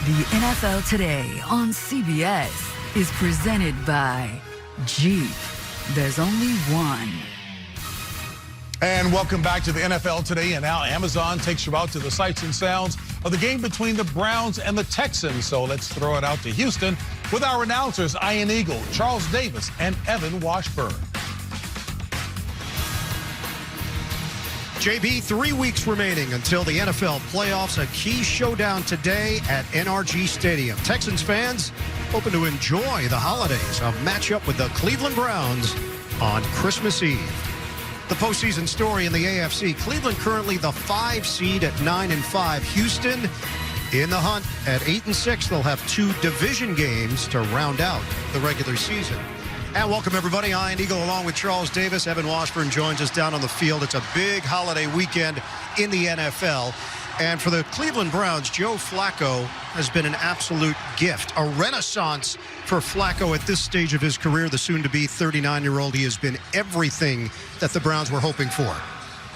The NFL Today on CBS is presented by Jeep. There's only one. And welcome back to the NFL Today. And now Amazon takes you out to the sights and sounds of the game between the Browns and the Texans. So let's throw it out to Houston with our announcers, Ian Eagle, Charles Davis, and Evan Washburn. JB, 3 weeks remaining until the NFL playoffs. A key showdown today at NRG Stadium. Texans fans hoping to enjoy the holidays. A matchup with the Cleveland Browns on Christmas Eve. The postseason story in the AFC. Cleveland currently the 5 seed at 9-5. Houston in the hunt at 8-6. They'll have 2 division games to round out the regular season. And welcome, everybody. Ian Eagle along with Charles Davis. Evan Washburn joins us down on the field. It's a big holiday weekend in the NFL. And for the Cleveland Browns, Joe Flacco has been an absolute gift, a renaissance for Flacco at this stage of his career. The soon-to-be 39-year-old, he has been everything that the Browns were hoping for.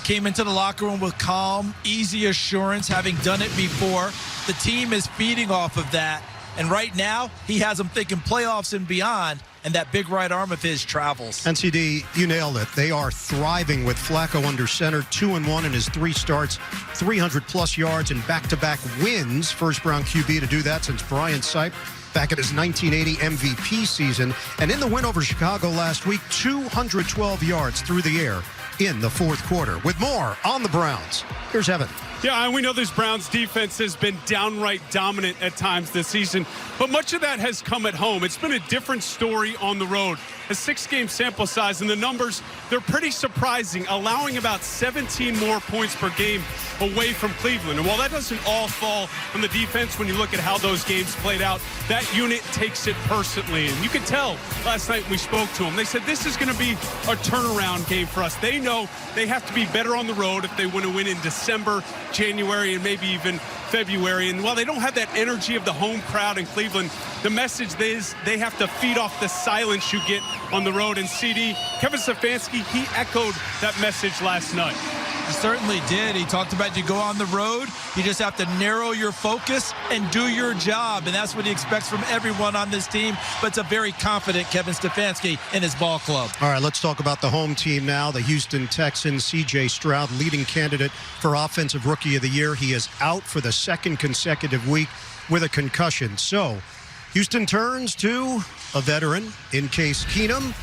Came into the locker room with calm, easy assurance, having done it before. The team is feeding off of that. And right now, he has them thinking playoffs and beyond, and that big right arm of his travels. And CD, you nailed it. They are thriving with Flacco under center, 2-1 in his 3 starts, 300-plus yards and back-to-back wins. First Brown QB to do that since Brian Sipe back at his 1980 MVP season. And in the win over Chicago last week, 212 yards through the air in the fourth quarter. With more on the Browns, here's Evan. Yeah, and we know this Browns defense has been downright dominant at times this season, but much of that has come at home. It's been a different story on the road. A 6-game sample size, and the numbers, they're pretty surprising, allowing about 17 more points per game away from Cleveland. And while that doesn't all fall on the defense, when you look at how those games played out, that unit takes it personally. And you could tell last night when we spoke to them, they said this is going to be a turnaround game for us. They know they have to be better on the road if they want to win in December, January, and maybe even February. And while they don't have that energy of the home crowd in Cleveland, the message is they have to feed off the silence you get on the road. And CD, Kevin Stefanski, he echoed that message last night. He certainly did. He talked about you go on the road, you just have to narrow your focus and do your job. And that's what he expects from everyone on this team. But it's a very confident Kevin Stefanski in his ball club. All right, let's talk about the home team now. The Houston Texans, C.J. Stroud, leading candidate for Offensive Rookie of the Year. He is out for the 2nd consecutive week with a concussion. So Houston turns to a veteran in Case Keenum.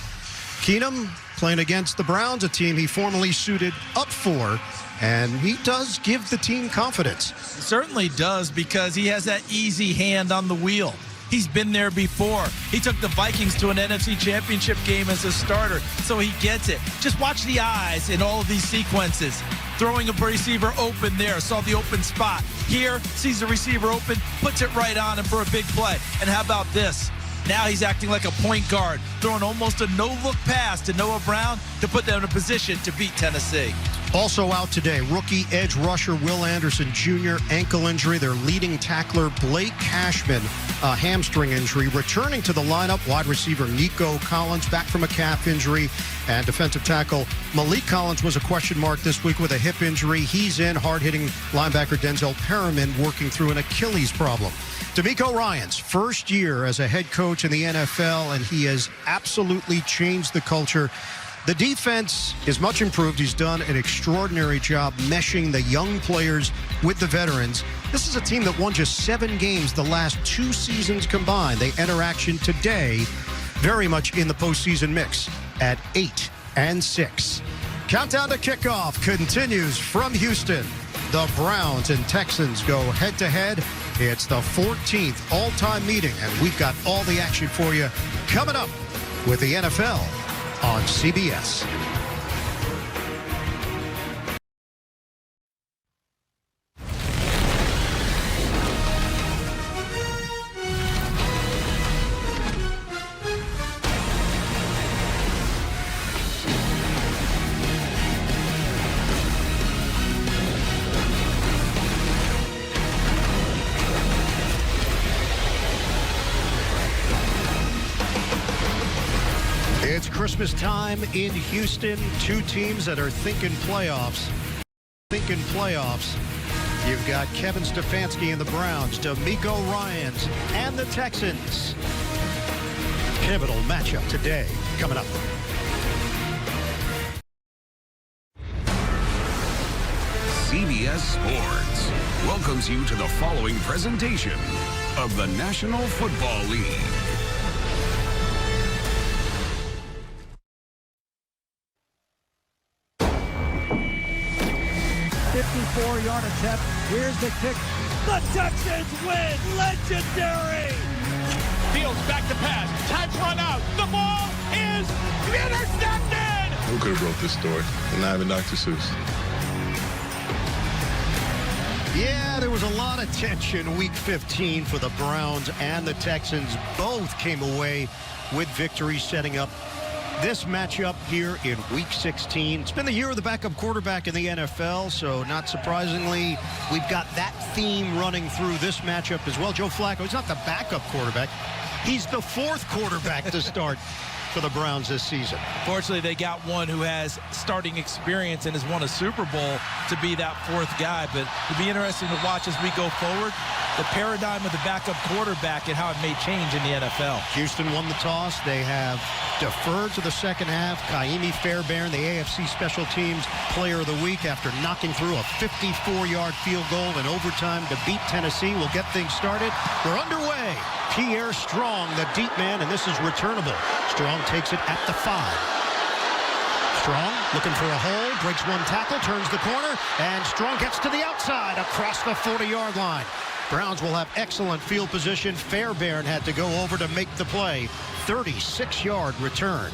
Keenum playing against the Browns, a team he formerly suited up for, and he does give the team confidence. He certainly does, because he has that easy hand on the wheel. He's been there before. He took the Vikings to an NFC Championship game as a starter, so he gets it. Just watch the eyes in all of these sequences. Throwing a receiver open there, saw the open spot. Here, sees the receiver open, puts it right on him for a big play. And how about this? Now he's acting like a point guard, throwing almost a no-look pass to Noah Brown to put them in a position to beat Tennessee. Also out today, rookie edge rusher Will Anderson Jr., ankle injury. Their leading tackler Blake Cashman, a hamstring injury. Returning to the lineup, wide receiver Nico Collins, back from a calf injury. And defensive tackle Malik Collins was a question mark this week with a hip injury. He's in. Hard-hitting linebacker Denzel Perriman working through an Achilles problem. DeMeco Ryans, first year as a head coach in the NFL, and he has absolutely changed the culture. The defense is much improved. He's done an extraordinary job meshing the young players with the veterans. This is a team that won just 7 games the last 2 seasons combined. They enter action today very much in the postseason mix at 8-6. Countdown to kickoff continues from Houston. The Browns and Texans go head-to-head. It's the 14th all-time meeting, and we've got all the action for you coming up with the NFL on CBS. It's Christmas time in Houston. 2 teams that are thinking playoffs. You've got Kevin Stefanski and the Browns, D'Amico Ryans and the Texans. Pivotal matchup today coming up. CBS Sports welcomes you to the following presentation of the National Football League. .54-yard attempt. Here's the kick. The Texans win. Legendary. Fields back to pass. Time's run out. The ball is intercepted. Who could have wrote this story and not even Dr. Seuss? Yeah, there was a lot of tension week 15 for the Browns and the Texans. Both came away with victories, setting up this matchup here in week 16. It's been the year of the backup quarterback in the NFL, so not surprisingly, we've got that theme running through this matchup as well. Joe Flacco, he's not the backup quarterback. He's the fourth quarterback to start for the Browns this season. Fortunately, they got one who has starting experience and has won a Super Bowl to be that fourth guy. But it'll be interesting to watch as we go forward, the paradigm of the backup quarterback and how it may change in the NFL. Houston won the toss. They have deferred to the second half. Kaimi Fairbairn, the AFC Special Teams Player of the Week, after knocking through a 54-yard field goal in overtime to beat Tennessee. We'll get things started. We're underway. Pierre Strong, the deep man, and this is returnable. Strong takes it at the 5. Strong looking for a hole, breaks one tackle, turns the corner, and Strong gets to the outside across the 40-yard line. Browns will have excellent field position. Fairbairn had to go over to make the play. 36-yard return.